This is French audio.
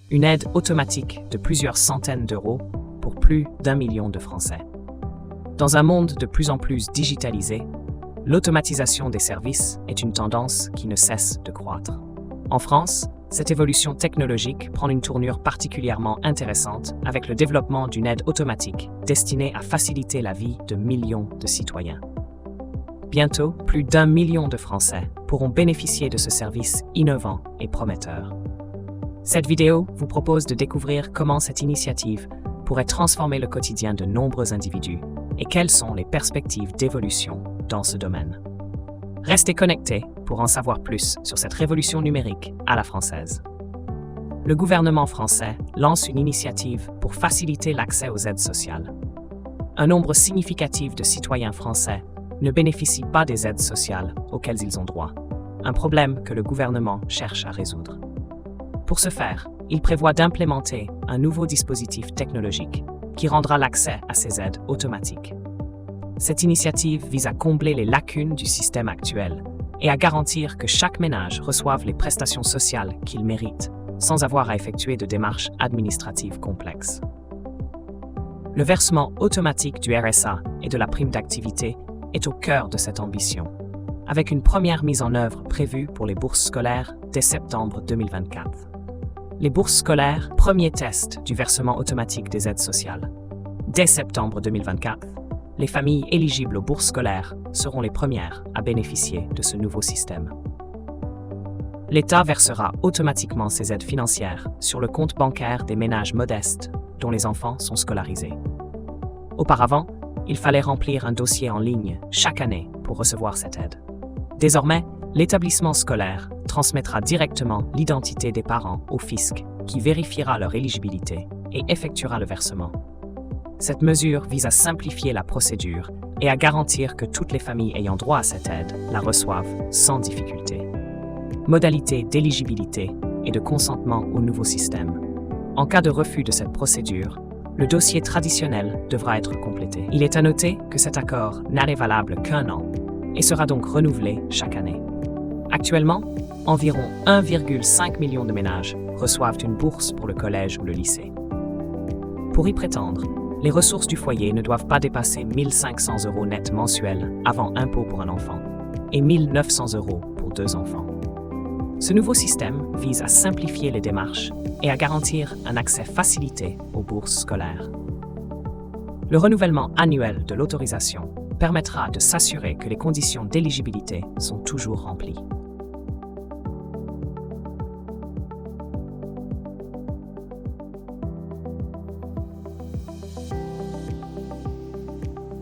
Une aide automatique de plusieurs centaines d'euros pour plus d'1 million de Français. Dans un monde de plus en plus digitalisé, l'automatisation des services est une tendance qui ne cesse de croître. En France, cette évolution technologique prend une tournure particulièrement intéressante avec le développement d'une aide automatique destinée à faciliter la vie de millions de citoyens. Bientôt, plus d'1 million de Français pourront bénéficier de ce service innovant et prometteur. Cette vidéo vous propose de découvrir comment cette initiative pourrait transformer le quotidien de nombreux individus et quelles sont les perspectives d'évolution dans ce domaine. Restez connectés pour en savoir plus sur cette révolution numérique à la française. Le gouvernement français lance une initiative pour faciliter l'accès aux aides sociales. Un nombre significatif de citoyens français ne bénéficient pas des aides sociales auxquelles ils ont droit, un problème que le gouvernement cherche à résoudre. Pour ce faire, il prévoit d'implémenter un nouveau dispositif technologique qui rendra l'accès à ces aides automatique. Cette initiative vise à combler les lacunes du système actuel et à garantir que chaque ménage reçoive les prestations sociales qu'il mérite, sans avoir à effectuer de démarches administratives complexes. Le versement automatique du RSA et de la prime d'activité est au cœur de cette ambition, avec une première mise en œuvre prévue pour les bourses scolaires dès septembre 2024. Les bourses scolaires, premier test du versement automatique des aides sociales. Dès septembre 2024, les familles éligibles aux bourses scolaires seront les premières à bénéficier de ce nouveau système. L'État versera automatiquement ces aides financières sur le compte bancaire des ménages modestes dont les enfants sont scolarisés. Auparavant, il fallait remplir un dossier en ligne chaque année pour recevoir cette aide. Désormais, l'établissement scolaire transmettra directement l'identité des parents au fisc qui vérifiera leur éligibilité et effectuera le versement. Cette mesure vise à simplifier la procédure et à garantir que toutes les familles ayant droit à cette aide la reçoivent sans difficulté. Modalités d'éligibilité et de consentement au nouveau système. En cas de refus de cette procédure, le dossier traditionnel devra être complété. Il est à noter que cet accord n'est valable qu'1 an et sera donc renouvelé chaque année. Actuellement, environ 1,5 million de ménages reçoivent une bourse pour le collège ou le lycée. Pour y prétendre, les ressources du foyer ne doivent pas dépasser 1 500 € net mensuels avant impôt pour un enfant et 1 900 € pour 2 enfants. Ce nouveau système vise à simplifier les démarches et à garantir un accès facilité aux bourses scolaires. Le renouvellement annuel de l'autorisation permettra de s'assurer que les conditions d'éligibilité sont toujours remplies.